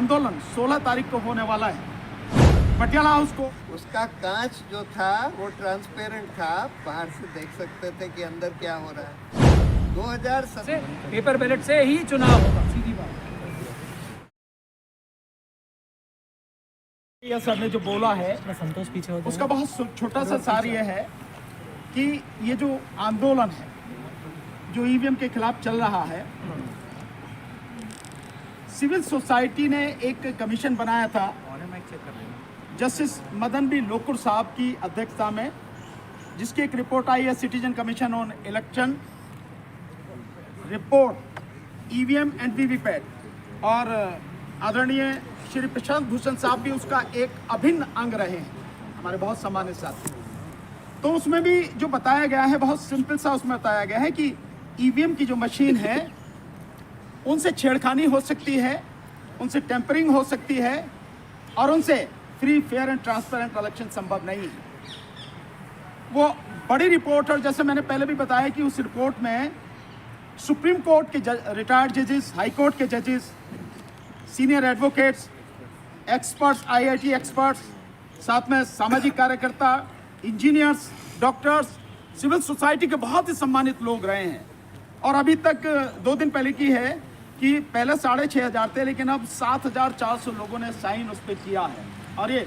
आंदोलन 16 तारीख को होने वाला है पटियाला हाउस को। उसका कांच जो था वो ट्रांसपेरेंट था, बाहर से देख सकते थे कि अंदर क्या हो रहा है। 2017 पेपर बैलेट से ही चुनाव होगा, सीधी बात। यह सर ने जो बोला है संतोष पीछे होता उसका बहुत छोटा सा सार यह है कि ये जो आंदोलन है जो ईवीएम के खिलाफ चल रहा है, सिविल सोसाइटी ने एक कमीशन बनाया था जस्टिस मदन बी लोकुर साहब की अध्यक्षता में, जिसकी एक रिपोर्ट आई है citizen commission on election report EVM and VVPAT, और आदरणीय श्री प्रशांत भूषण साहब भी उसका एक अभिन्न अंग रहे हैं, हमारे बहुत सम्मानित साथी। तो उसमें भी जो बताया गया है बहुत सिंपल सा उसमें बताया गया है कि ईवीएम की जो मशीन है उनसे छेड़खानी हो सकती है, उनसे टेम्परिंग हो सकती है और उनसे free fair and transparent election संभव नहीं है। वो बड़ी रिपोर्ट, और जैसे मैंने पहले भी बताया कि उस रिपोर्ट में सुप्रीम कोर्ट के रिटायर्ड जजेस, हाई कोर्ट के जजेस, senior advocates, experts, IIT experts, साथ में सामाजिक कार्यकर्ता, इंजीनियर्स, डॉक्टर्स, सिविल सोसाइटी के बहुत ही सम्मानित लोग रहे हैं। और अभी तक 2 दिन पहले की है कि पहले 6,500 थे, लेकिन अब 7,400 लोगों ने साइन उस पर किया है, और ये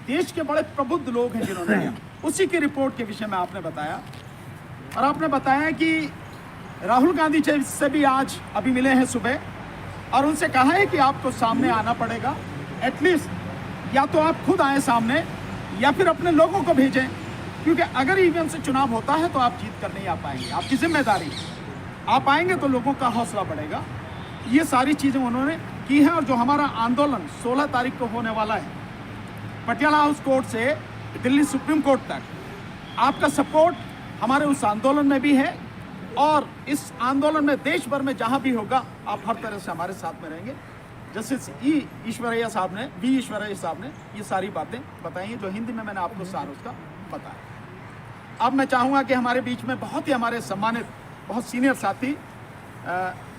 देश के बड़े प्रबुद्ध लोग हैं जिन्होंने उसी की रिपोर्ट के विषय में आपने बताया। और आपने बताया कि राहुल गांधी जी से भी आज अभी मिले हैं सुबह, और उनसे कहा है कि आपको सामने आना पड़ेगा, एटलीस्ट या तो आप खुद आए सामने या फिर अपने लोगों को भेजें, क्योंकि अगर ईवीएम से चुनाव होता है तो आप जीत कर नहीं आ पाएंगे, आपकी जिम्मेदारी। आप आएंगे तो लोगों का हौसला बढ़ेगा। ये सारी चीज़ें उन्होंने की हैं, और जो हमारा आंदोलन 16 तारीख को होने वाला है पटियाला हाउस कोर्ट से दिल्ली सुप्रीम कोर्ट तक, आपका सपोर्ट हमारे उस आंदोलन में भी है, और इस आंदोलन में देश भर में जहाँ भी होगा आप हर तरह से हमारे साथ में रहेंगे। जस्टिस ईश्वरैया साहब ने ये सारी बातें बताई हैं, जो हिंदी में मैंने आपको सार उसका बताया। अब मैं चाहूँगा कि हमारे बीच में बहुत ही हमारे सम्मानित बहुत सीनियर साथी,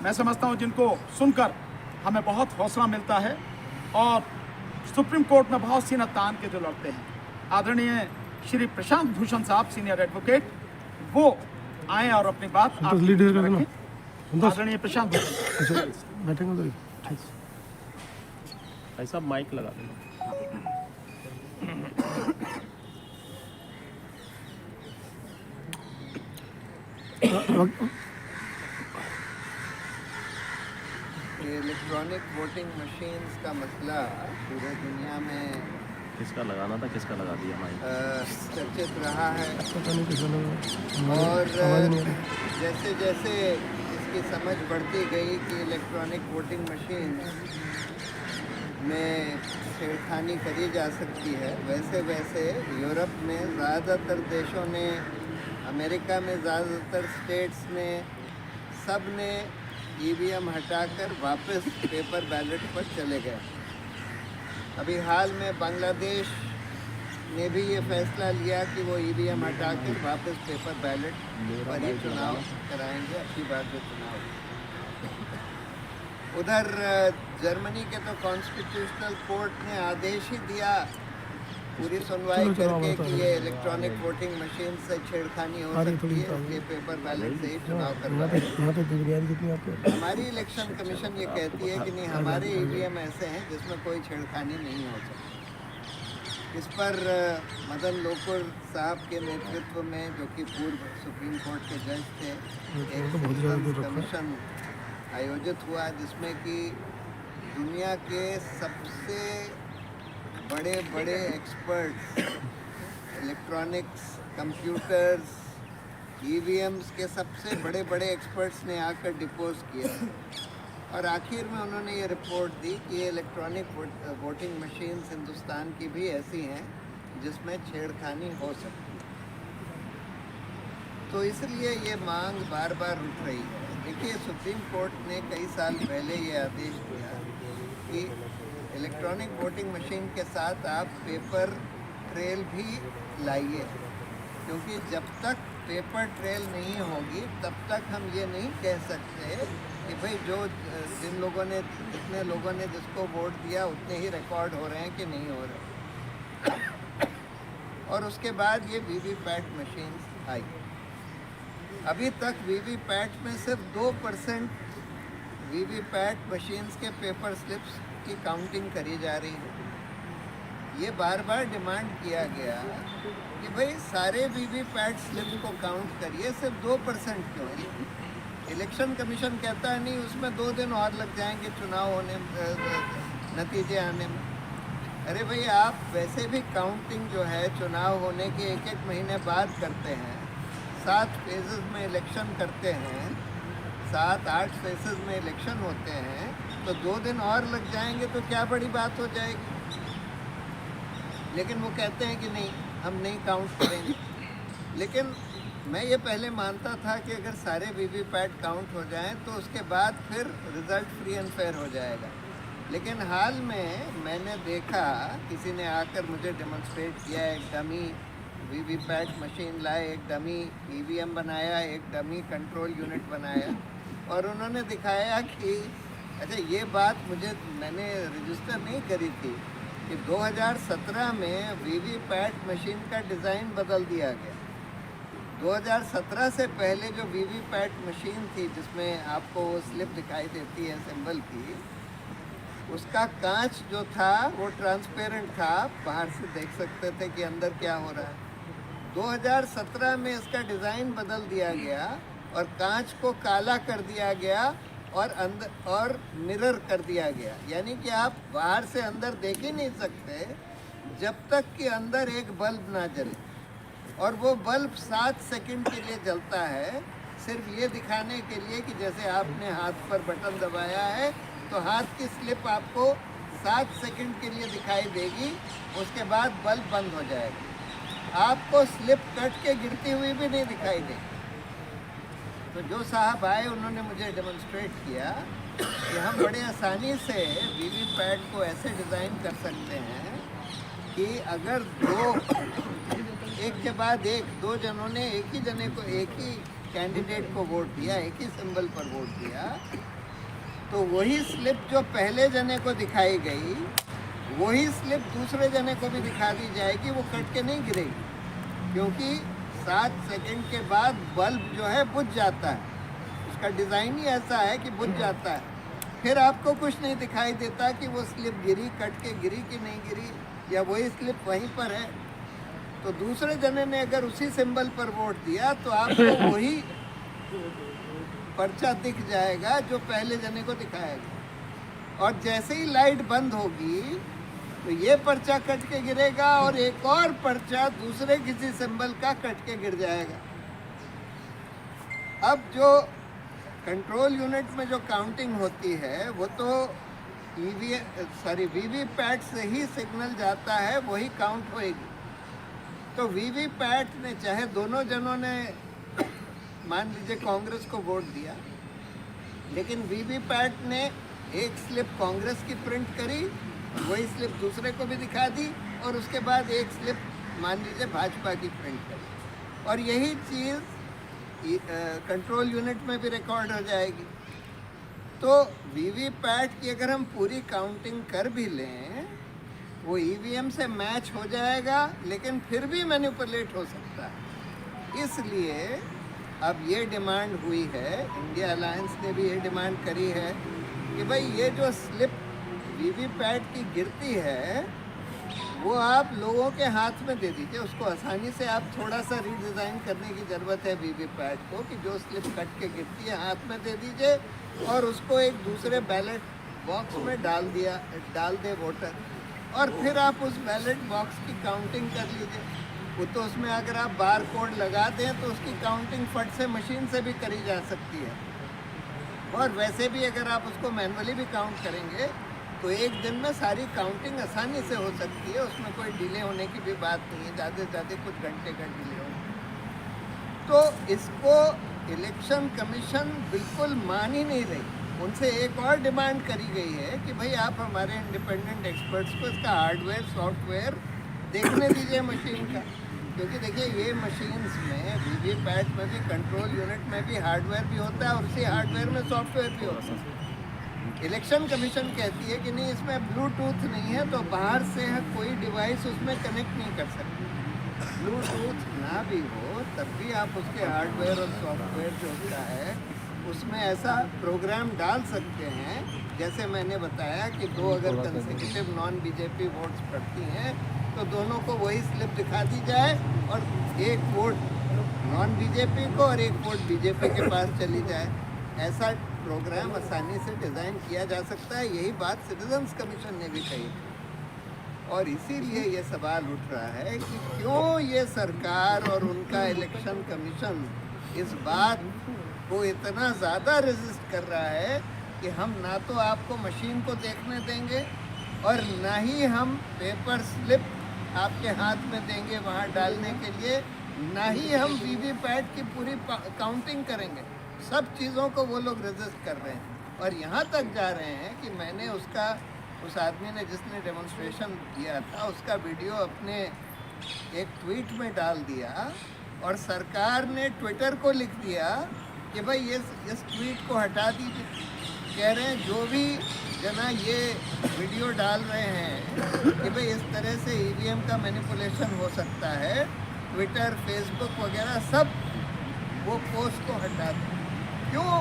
मैं समझता हूँ जिनको सुनकर हमें बहुत हौसला मिलता है, और सुप्रीम कोर्ट में बहुत सीना तान के जो लड़ते हैं, आदरणीय श्री प्रशांत भूषण साहब सीनियर एडवोकेट, वो आए और अपनी बात आदरणीय प्रशांत भूषण ऐसा माइक लगा देना। इलेक्ट्रॉनिक वोटिंग मशीन्स का मसला पूरे दुनिया में किसका लगाना था, किसका लगा दिया माइक? चर्चित रहा है, और जैसे जैसे इसकी समझ बढ़ती गई कि इलेक्ट्रॉनिक वोटिंग मशीन में छेड़खानी करी जा सकती है, वैसे वैसे यूरोप में ज़्यादातर देशों ने, अमेरिका में ज़्यादातर स्टेट्स ने, सब ने ईवीएम हटाकर वापस पेपर बैलेट पर चले गए। अभी हाल में बांग्लादेश ने भी ये फैसला लिया कि वो ईवीएम हटाकर वापस पेपर बैलेट पर ही चुनाव कराएंगे, अच्छी बात है चुनाव। उधर जर्मनी के तो कॉन्स्टिट्यूशनल कोर्ट ने आदेश ही दिया पूरी सुनवाई करके कि ये इलेक्ट्रॉनिक वोटिंग मशीन से छेड़खानी हो सकती है, इसलिए पेपर बैलेट से ही चुनाव करवाएं। हमारी इलेक्शन कमीशन ये कहती है कि नहीं, हमारे ईवीएम ऐसे हैं जिसमें कोई छेड़खानी नहीं हो सकती। इस पर मदन लोकुर साहब के नेतृत्व में, जो कि पूर्व सुप्रीम कोर्ट के जज थे, एक कमीशन आयोजित हुआ जिसमें कि दुनिया के सबसे बड़े बड़े एक्सपर्ट्स, इलेक्ट्रॉनिक्स, कंप्यूटर्स, ईवीएम्स के सबसे बड़े बड़े एक्सपर्ट्स ने आकर डिपोज किया, और आखिर में उन्होंने ये रिपोर्ट दी कि ये इलेक्ट्रॉनिक वोटिंग मशीन्स हिंदुस्तान की भी ऐसी हैं जिसमें छेड़खानी हो सकती है। तो इसलिए ये मांग बार बार उठ रही है। देखिए, सुप्रीम कोर्ट ने कई साल पहले ये आदेश दिया कि इलेक्ट्रॉनिक वोटिंग मशीन के साथ आप पेपर ट्रेल भी लाइए, क्योंकि जब तक पेपर ट्रेल नहीं होगी तब तक हम ये नहीं कह सकते कि भाई जितने लोगों ने जिसको वोट दिया उतने ही रिकॉर्ड हो रहे हैं कि नहीं हो रहे। और उसके बाद ये वीवीपैट मशीन्स आई। अभी तक वीवीपैट में सिर्फ 2% वीवीपैट मशीन्स के पेपर स्लिप्स की काउंटिंग करी जा रही है। ये बार बार डिमांड किया गया कि भाई सारे वीवीपैट स्लिप को काउंट करिए, सिर्फ 2% क्यों है? इलेक्शन कमीशन कहता है नहीं, उसमें 2 दिन और लग जाएंगे चुनाव होने नतीजे आने में। अरे भाई, आप वैसे भी काउंटिंग जो है चुनाव होने के 1-1 महीने बाद करते हैं, 7 फेजेस में इलेक्शन करते हैं, 7-8 फेजेस में इलेक्शन होते हैं, तो 2 दिन और लग जाएंगे तो क्या बड़ी बात हो जाएगी। लेकिन वो कहते हैं कि नहीं, हम नहीं काउंट करेंगे। लेकिन मैं ये पहले मानता था कि अगर सारे वीवीपैट काउंट हो जाएं तो उसके बाद फिर रिज़ल्ट फ्री एंड फेयर हो जाएगा। लेकिन हाल में मैंने देखा, किसी ने आकर मुझे डेमोन्स्ट्रेट किया, एक डमी वीवीपैट मशीन लाए, एक डमी ईवीएम बनाया, एक डमी कंट्रोल यूनिट बनाया, और उन्होंने दिखाया कि अच्छा, ये बात मैंने रजिस्टर नहीं करी थी कि 2017 में वीवीपैट मशीन का डिज़ाइन बदल दिया गया। 2017 से पहले जो वीवीपैट मशीन थी, जिसमें आपको स्लिप दिखाई देती है सिंबल की, उसका कांच जो था वो ट्रांसपेरेंट था, बाहर से देख सकते थे कि अंदर क्या हो रहा है। 2017 में इसका डिज़ाइन बदल दिया गया और कांच को काला कर दिया गया और मिरर कर दिया गया, यानी कि आप बाहर से अंदर देख ही नहीं सकते जब तक कि अंदर एक बल्ब ना जले। और वो बल्ब 7 सेकंड के लिए जलता है, सिर्फ ये दिखाने के लिए कि जैसे आपने हाथ पर बटन दबाया है तो हाथ की स्लिप आपको 7 सेकंड के लिए दिखाई देगी, उसके बाद बल्ब बंद हो जाएगा। आपको स्लिप कट के गिरती हुई भी नहीं दिखाई देगी। तो जो साहब आए उन्होंने मुझे डेमोन्स्ट्रेट किया कि हम बड़े आसानी से वीवीपैट को ऐसे डिज़ाइन कर सकते हैं कि अगर एक के बाद एक 2 जनों ने एक ही कैंडिडेट को वोट दिया, एक ही सिंबल पर वोट दिया, तो वही स्लिप जो पहले जने को दिखाई गई, वही स्लिप दूसरे जने को भी दिखा दी जाएगी। वो कट के नहीं गिरेगी, क्योंकि 7 सेकंड के बाद बल्ब जो है बुझ जाता है। उसका डिज़ाइन ही ऐसा है कि बुझ जाता है, फिर आपको कुछ नहीं दिखाई देता कि वो स्लिप गिरी, कट के गिरी कि नहीं गिरी, या वही स्लिप वहीं पर है। तो दूसरे जने ने अगर उसी सिंबल पर वोट दिया तो आपको वही पर्चा दिख जाएगा जो पहले जने को दिखाया गया। और जैसे ही लाइट बंद होगी तो ये पर्चा कट के गिरेगा और एक और पर्चा दूसरे किसी सिंबल का कट के गिर जाएगा। अब जो कंट्रोल यूनिट में जो काउंटिंग होती है वो तो वीवीपैट से ही सिग्नल जाता है, वही काउंट होएगी। तो वीवीपैट ने, चाहे दोनों जनों ने मान लीजिए कांग्रेस को वोट दिया, लेकिन वीवीपैट ने एक स्लिप कांग्रेस की प्रिंट करी, वही स्लिप दूसरे को भी दिखा दी, और उसके बाद एक स्लिप मान लीजिए भाजपा की प्रिंट करी, और यही चीज़ कंट्रोल यूनिट में भी रिकॉर्ड हो जाएगी। तो वीवीपैट की अगर हम पूरी काउंटिंग कर भी लें, वो ईवीएम से मैच हो जाएगा, लेकिन फिर भी मैनिपुलेट हो सकता है। इसलिए अब ये डिमांड हुई है, इंडिया अलायंस ने भी ये डिमांड करी है कि भाई ये जो स्लिप वीवीपैट की गिरती है वो आप लोगों के हाथ में दे दीजिए। उसको आसानी से आप थोड़ा सा रीडिज़ाइन करने की ज़रूरत है वीवीपैट को, कि जो स्लिप कट के गिरती है हाथ में दे दीजिए और उसको एक दूसरे बैलेट बॉक्स में डाल दे वोटर, और फिर आप उस बैलेट बॉक्स की काउंटिंग कर लीजिए। वो तो उसमें अगर आप बार कोड लगा दें तो उसकी काउंटिंग फट से मशीन से भी करी जा सकती है, और वैसे भी अगर आप उसको मैनुअली भी काउंट करेंगे तो एक दिन में सारी काउंटिंग आसानी से हो सकती है। उसमें कोई डिले होने की भी बात नहीं है, ज़्यादा से ज़्यादा कुछ घंटे का डिले हो। तो इसको इलेक्शन कमीशन बिल्कुल मान ही नहीं रही। उनसे एक और डिमांड करी गई है कि भाई आप हमारे इंडिपेंडेंट एक्सपर्ट्स को इसका हार्डवेयर सॉफ्टवेयर देखने दीजिए मशीन का, क्योंकि देखिए ये मशीन्स में वीवीपैट में भी कंट्रोल यूनिट में भी हार्डवेयर भी होता है और उसी हार्डवेयर में सॉफ्टवेयर भी होता है। इलेक्शन कमीशन कहती है कि नहीं इसमें ब्लूटूथ नहीं है तो बाहर से कोई डिवाइस उसमें कनेक्ट नहीं कर सकते। ब्लूटूथ ना भी हो तब भी आप उसके हार्डवेयर और सॉफ्टवेयर जो होता है उसमें ऐसा प्रोग्राम डाल सकते हैं। जैसे मैंने बताया कि दो अगर कंसेक्यूटिव नॉन बीजेपी वोट्स पड़ती हैं तो दोनों को वही स्लिप दिखा दी जाए और एक वोट नॉन बीजेपी को और एक वोट बीजेपी के पास चली जाए। ऐसा प्रोग्राम आसानी से डिज़ाइन किया जा सकता है। यही बात सिटीजन्स कमीशन ने भी कही और इसीलिए ये सवाल उठ रहा है कि क्यों ये सरकार और उनका इलेक्शन कमीशन इस बात को इतना ज़्यादा रेजिस्ट कर रहा है कि हम ना तो आपको मशीन को देखने देंगे और ना ही हम पेपर स्लिप आपके हाथ में देंगे वहाँ डालने के लिए, ना ही हम वीवीपैट की पूरी काउंटिंग करेंगे। सब चीज़ों को वो लोग रेजिस्ट कर रहे हैं और यहाँ तक जा रहे हैं कि मैंने उस आदमी ने जिसने डेमोन्स्ट्रेशन किया था उसका वीडियो अपने एक ट्वीट में डाल दिया और सरकार ने ट्विटर को लिख दिया कि भाई इस ट्वीट को हटा दीजिए। कह रहे हैं जो भी जना ये वीडियो डाल रहे हैं कि भाई इस तरह से ईवीएम का मैनिपुलेशन हो सकता है, ट्विटर फेसबुक वगैरह सब वो पोस्ट को हटा दें। क्यों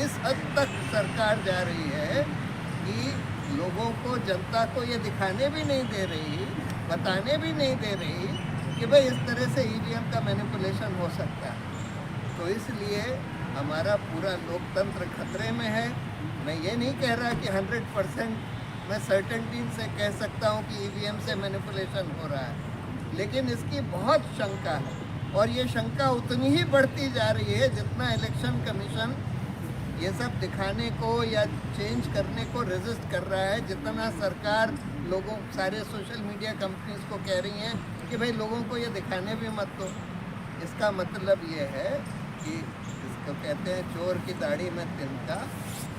इस हद तक सरकार जा रही है कि लोगों को, जनता को ये दिखाने भी नहीं दे रही, बताने भी नहीं दे रही कि भाई इस तरह से ईवीएम का मैनिपुलेशन हो सकता है। तो इसलिए हमारा पूरा लोकतंत्र खतरे में है। मैं ये नहीं कह रहा कि 100% मैं सर्टेनिटी से कह सकता हूँ कि ईवीएम से मैनिपुलेशन हो रहा है, लेकिन इसकी बहुत शंका है और ये शंका उतनी ही बढ़ती जा रही है जितना इलेक्शन कमीशन ये सब दिखाने को या चेंज करने को रेजिस्ट कर रहा है, जितना सरकार लोगों, सारे सोशल मीडिया कंपनीज को कह रही हैं कि भाई लोगों को ये दिखाने भी मत दो। इसका मतलब ये है कि इसको कहते हैं चोर की दाढ़ी में तिनका।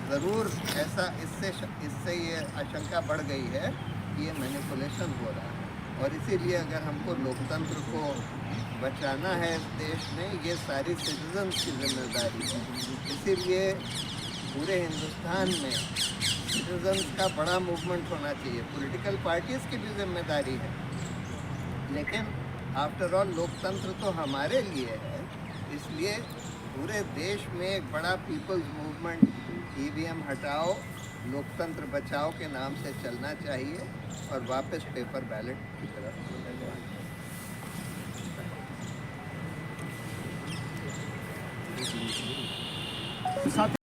ज़रूर ऐसा इससे ये आशंका बढ़ गई है कि ये मैनिपुलेशन हो रहा है और इसीलिए अगर हमको लोकतंत्र को बचाना है इस देश में, ये सारी सिटीजन्स की जिम्मेदारी है। इसीलिए पूरे हिंदुस्तान में सिटीजन्स का बड़ा मूवमेंट होना चाहिए। पॉलिटिकल पार्टीज़ की भी जिम्मेदारी है, लेकिन आफ्टर ऑल लोकतंत्र तो हमारे लिए है। इसलिए पूरे देश में एक बड़ा पीपल्स मूवमेंट ईवीएम हटाओ लोकतंत्र बचाओ के नाम से चलना चाहिए और वापस पेपर बैलेट की तरफ चले जाए। साथ